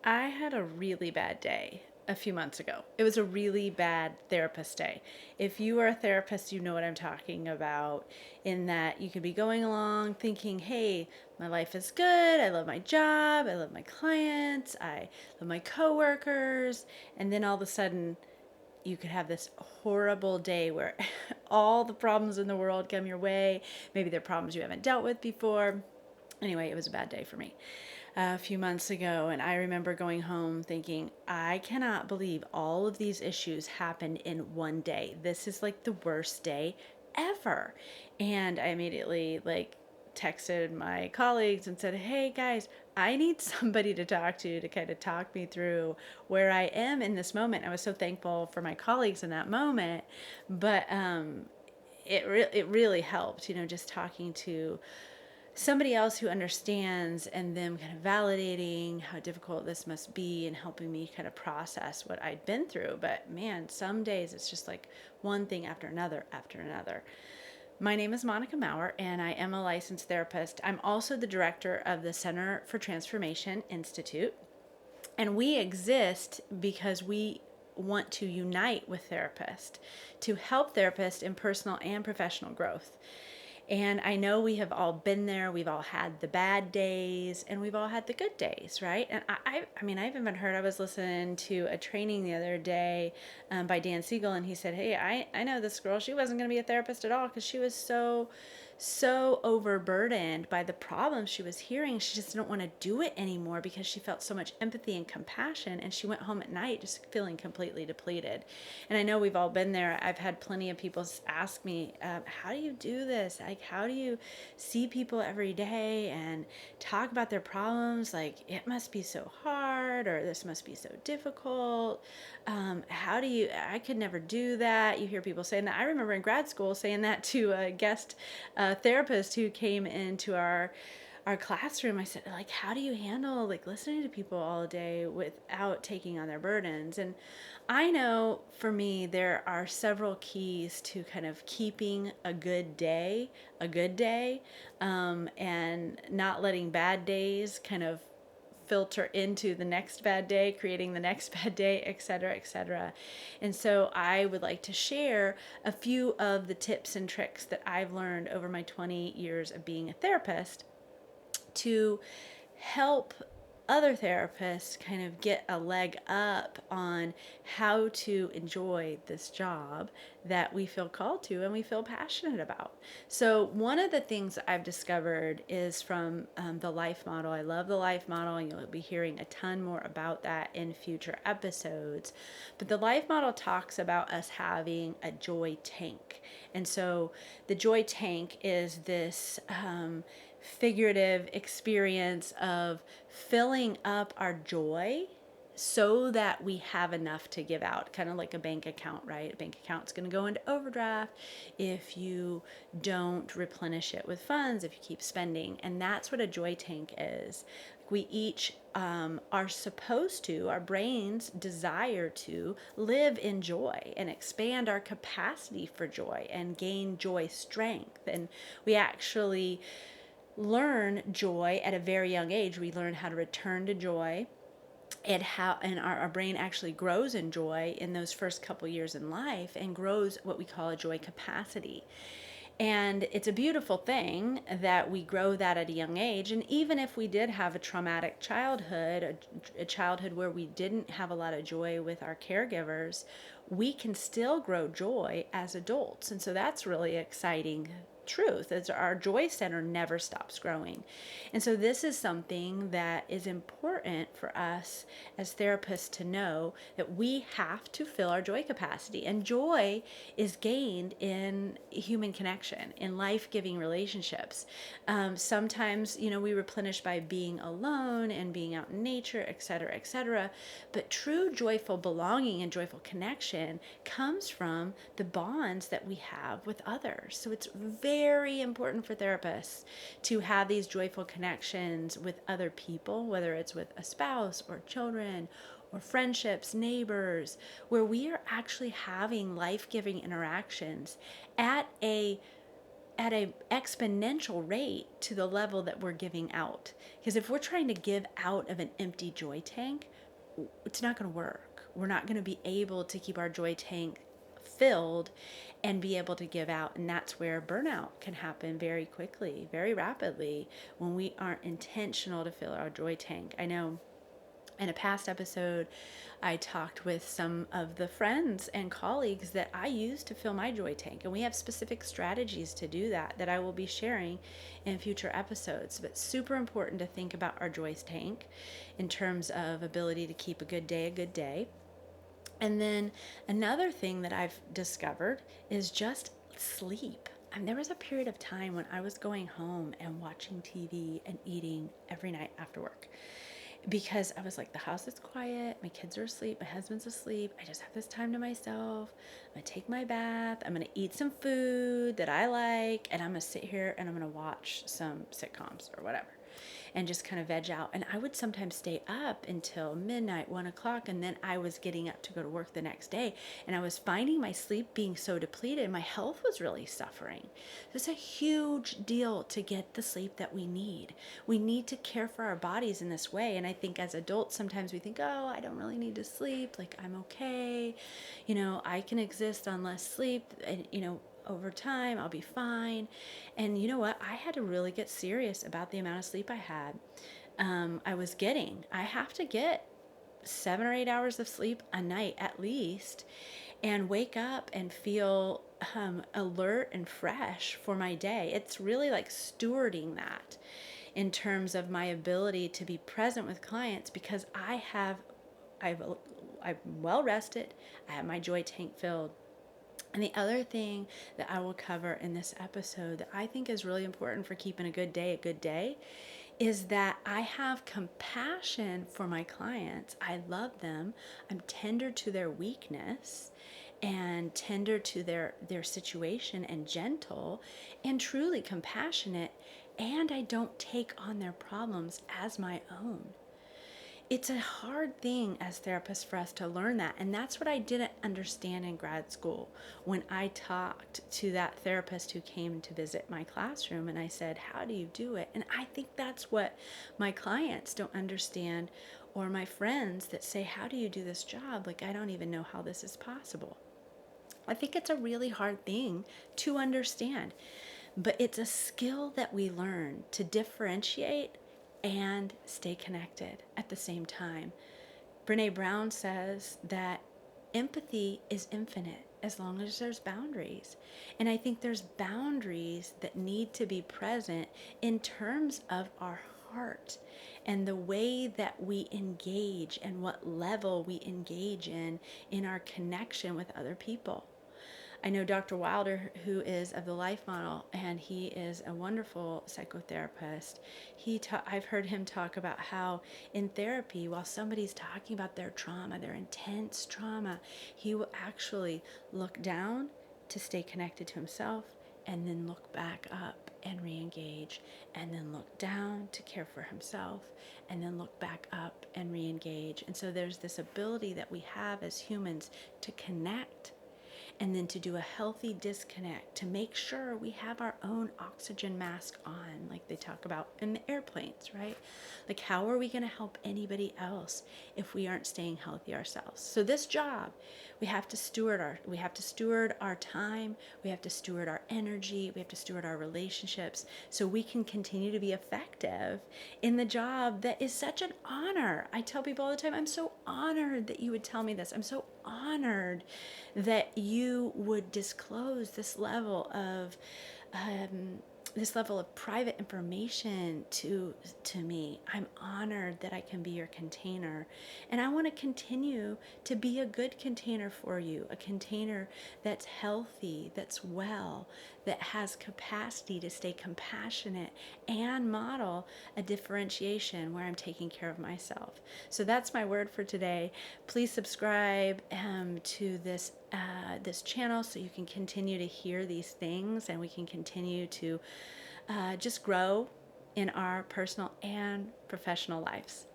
I had a really bad day a few months ago. It was a really bad therapist day. If you are a therapist, you know what I'm talking about, in that you could be going along thinking, hey, my life is good. I love my job. I love my clients. I love my coworkers. And then all of a sudden, you could have this horrible day where all the problems in the world come your way. Maybe they're problems you haven't dealt with before. Anyway, it was a bad day for me a few months ago, and I remember going home thinking, I cannot believe all of these issues happened in one day. This is like the worst day ever. And I immediately texted my colleagues and said, hey guys, I need somebody to talk to kind of talk me through where I am in this moment. I was so thankful for my colleagues in that moment, but it really helped, just talking to somebody else who understands, and them kind of validating how difficult this must be and helping me kind of process what I'd been through. But man, some days it's just like one thing after another after another. My name is Monica Maurer, and I am a licensed therapist. I'm also the director of the Center for Transformation Institute, and we exist because we want to unite with therapists to help therapists in personal and professional growth. And I know we have all been there. We've all had the bad days and we've all had the good days, right? And I mean, I've even heard, I was listening to a training the other day by Dan Siegel, and he said, hey, I know this girl, she wasn't going to be a therapist at all because she was so overburdened by the problems she was hearing. She just didn't want to do it anymore because she felt so much empathy and compassion, and she went home at night just feeling completely depleted. And I know we've all been there. I've had plenty of people ask me, how do you do this? Like, how do you see people every day and talk about their problems? Like, it must be so hard, or this must be so difficult. How do you, I could never do that. You hear people saying that. I remember in grad school saying that to a guest therapist who came into our classroom. I said, like, how do you handle like listening to people all day without taking on their burdens? And I know for me, there are several keys to kind of keeping a good day, and not letting bad days kind of filter into the next bad day, creating the next bad day, et cetera, et cetera. And so I would like to share a few of the tips and tricks that I've learned over my 20 years of being a therapist to help other therapists kind of get a leg up on how to enjoy this job that we feel called to and we feel passionate about. So, one of the things I've discovered is from the life model. I love the life model, and you'll be hearing a ton more about that in future episodes. But the life model talks about us having a joy tank. And so, the joy tank is this figurative experience of filling up our joy so that we have enough to give out, kind of like a bank account, right? A bank account's going to go into overdraft if you don't replenish it with funds, if you keep spending. And that's what a joy tank is. We each are supposed to, our brains desire to live in joy and expand our capacity for joy and gain joy strength. And we actually learn joy at a very young age. We learn how to return to joy, and our brain actually grows in joy in those first couple years in life and grows what we call a joy capacity. And it's a beautiful thing that we grow that at a young age. And even if we did have a traumatic childhood, a childhood where we didn't have a lot of joy with our caregivers, we can still grow joy as adults. And so that's really exciting truth, is our joy center never stops growing. And so this is something that is important for us as therapists to know, that we have to fill our joy capacity. And joy is gained in human connection, in life-giving relationships. Sometimes, we replenish by being alone and being out in nature, et cetera, et cetera. But true joyful belonging and joyful connection comes from the bonds that we have with others. So it's very important for therapists to have these joyful connections with other people, whether it's with a spouse or children or friendships, neighbors, where we are actually having life-giving interactions at a at a exponential rate to the level that we're giving out. Because if we're trying to give out of an empty joy tank, it's not going to work. We're not going to be able to keep our joy tank filled and be able to give out. And that's where burnout can happen very quickly, very rapidly, when we aren't intentional to fill our joy tank. I know in a past episode, I talked with some of the friends and colleagues that I use to fill my joy tank. And we have specific strategies to do that I will be sharing in future episodes. But super important to think about our joy tank in terms of ability to keep a good day. And then another thing that I've discovered is just sleep. There was a period of time when I was going home and watching TV and eating every night after work, because I was like, the house is quiet, my kids are asleep, my husband's asleep, I just have this time to myself. I'm gonna take my bath, I'm gonna eat some food that I like, and I'm gonna sit here and I'm gonna watch some sitcoms or whatever and just kind of veg out. And I would sometimes stay up until midnight, 1 o'clock, and then I was getting up to go to work the next day. And I was finding my sleep being so depleted, my health was really suffering. It's a huge deal to get the sleep that we need. We need to care for our bodies in this way. And I think as adults, sometimes we think, oh, I don't really need to sleep. Like, I'm okay. I can exist on less sleep. And, over time, I'll be fine. And you know what? I had to really get serious about the amount of sleep I had. I have to get 7 or 8 hours of sleep a night at least, and wake up and feel alert and fresh for my day. It's really like stewarding that in terms of my ability to be present with clients, because I'm well rested. I have my joy tank filled. And the other thing that I will cover in this episode that I think is really important for keeping a good day is that I have compassion for my clients. I love them. I'm tender to their weakness and tender to their situation and gentle and truly compassionate. And I don't take on their problems as my own. It's a hard thing as therapists for us to learn that. And that's what I didn't understand in grad school when I talked to that therapist who came to visit my classroom. And I said, how do you do it? And I think that's what my clients don't understand, or my friends that say, how do you do this job? Like, I don't even know how this is possible. I think it's a really hard thing to understand, but it's a skill that we learn to differentiate and stay connected at the same time. Brené Brown says that empathy is infinite as long as there's boundaries. And I think there's boundaries that need to be present in terms of our heart and the way that we engage and what level we engage in our connection with other people. I know Dr. Wilder, who is of the Life Model, and he is a wonderful psychotherapist. I've heard him talk about how in therapy, while somebody's talking about their trauma, their intense trauma, he will actually look down to stay connected to himself, and then look back up and re-engage, and then look down to care for himself, and then look back up and re-engage. And so there's this ability that we have as humans to connect, and then to do a healthy disconnect, to make sure we have our own oxygen mask on, like they talk about in the airplanes, right? Like, how are we going to help anybody else if we aren't staying healthy ourselves? So this job, we have to steward our time, we have to steward our energy, we have to steward our relationships, so we can continue to be effective in the job that is such an honor. I tell people all the time, I'm so honored that you would tell me this. I'm so honored that you would disclose this level of private information to me. I'm honored that I can be your container, and I want to continue to be a good container for you, a container that's healthy, that's well, that has capacity to stay compassionate and model a differentiation where I'm taking care of myself. So that's my word for today. Please subscribe to this channel so you can continue to hear these things, and we can continue to just grow in our personal and professional lives.